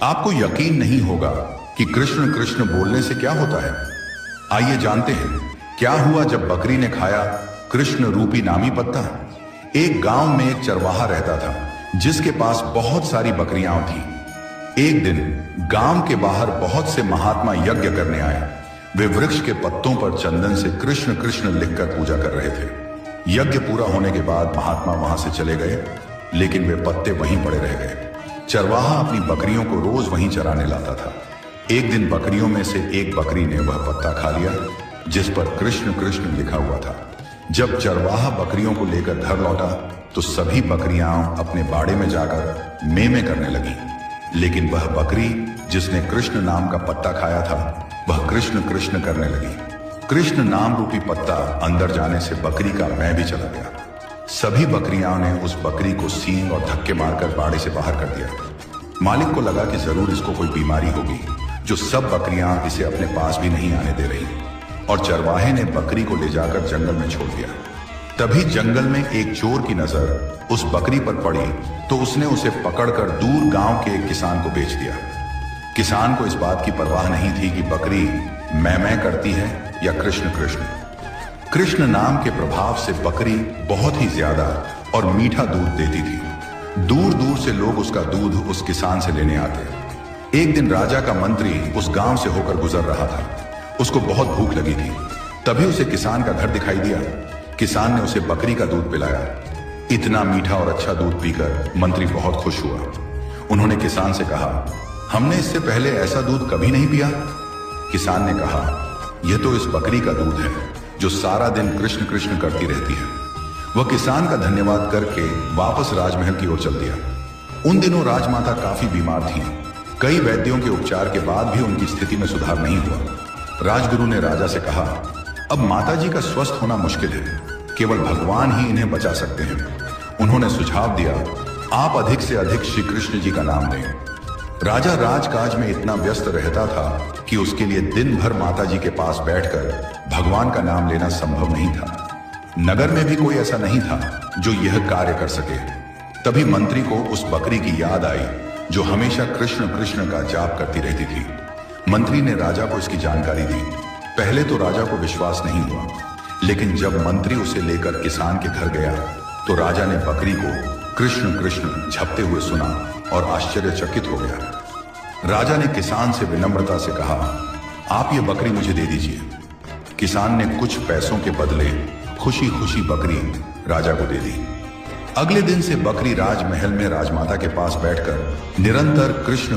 आपको यकीन नहीं होगा कि कृष्ण कृष्ण बोलने से क्या होता है। आइए जानते हैं क्या हुआ जब बकरी ने खाया कृष्ण रूपी नामी पत्ता। एक गांव में एक चरवाहा रहता था जिसके पास बहुत सारी बकरियां थीं। एक दिन गांव के बाहर बहुत से महात्मा यज्ञ करने आए। वे वृक्ष के पत्तों पर चंदन से कृष्ण कृष्ण लिखकर पूजा कर रहे थे। यज्ञ पूरा होने के बाद महात्मा वहां से चले गए, लेकिन वे पत्ते वहीं पड़े रह गए। चरवाहा अपनी बकरियों को रोज वहीं चराने लाता था। एक दिन बकरियों में से एक बकरी ने वह पत्ता खा लिया जिस पर कृष्ण कृष्ण लिखा हुआ था। जब चरवाहा बकरियों को लेकर घर लौटा तो सभी बकरियां अपने बाड़े में जाकर मेमे करने लगी, लेकिन वह बकरी जिसने कृष्ण नाम का पत्ता खाया था वह कृष्ण कृष्ण करने लगी। कृष्ण नाम रूपी पत्ता अंदर जाने से बकरी का मैं भी चला गया। सभी बकरियां ने उस बकरी को सींग और धक्के मारकर बाड़े से बाहर कर दिया। मालिक को लगा कि जरूर इसको कोई बीमारी होगी, जो सब बकरियां इसे अपने पास भी नहीं आने दे रही, और चरवाहे ने बकरी को ले जाकर जंगल में छोड़ दिया। तभी जंगल में एक चोर की नजर उस बकरी पर पड़ी तो उसने उसे पकड़कर दूर गांव के एक किसान को बेच दिया। किसान को इस बात की परवाह नहीं थी कि बकरी मैं करती है या कृष्ण कृष्ण। कृष्ण नाम के प्रभाव से बकरी बहुत ही ज्यादा और मीठा दूध देती थी। दूर दूर से लोग उसका दूध उस किसान से लेने आते। एक दिन राजा का मंत्री उस गांव से होकर गुजर रहा था। उसको बहुत भूख लगी थी। तभी उसे किसान का घर दिखाई दिया। किसान ने उसे बकरी का दूध पिलाया। इतना मीठा और अच्छा दूध पीकर मंत्री बहुत खुश हुआ। उन्होंने किसान से कहा, हमने इससे पहले ऐसा दूध कभी नहीं पिया। किसान ने कहा, यह तो इस बकरी का दूध है जो सारा दिन कृष्ण कृष्ण करती रहती है। वह किसान का धन्यवाद करके वापस राजमहल की ओर चल दिया। उन दिनों राजमाता काफी बीमार थीं। कई वैद्यों के उपचार के बाद भी उनकी स्थिति में सुधार नहीं हुआ। राजगुरु ने राजा से कहा, अब माताजी का स्वस्थ होना मुश्किल है, केवल भगवान ही इन्हें बचा सकते हैं। उन्होंने सुझाव दिया, आप अधिक से अधिक श्री कृष्ण जी का नाम लें। राजा राजकाज में इतना व्यस्त रहता था कि उसके लिए दिन भर माताजी के पास बैठकर भगवान का नाम लेना संभव नहीं था। नगर में भी कोई ऐसा नहीं था जो यह कार्य कर सके। तभी मंत्री को उस बकरी की याद आई जो हमेशा कृष्ण कृष्ण का जाप करती रहती थी। मंत्री ने राजा को इसकी जानकारी दी। पहले तो राजा को विश्वास नहीं हुआ, लेकिन जब मंत्री उसे लेकर किसान के घर गया तो राजा ने बकरी को कृष्ण कृष्ण झपते हुए सुना और आश्चर्यचकित हो गया। राजा ने किसान से विनम्रता से कहा, आप ये बकरी मुझे दे दीजिए। किसान ने कुछ पैसों के बदले खुशी खुशी बकरी राजा को दे दी। अगले दिन से बकरी राजमहल में राजमाता के पास बैठकर निरंतर कृष्ण कृष्ण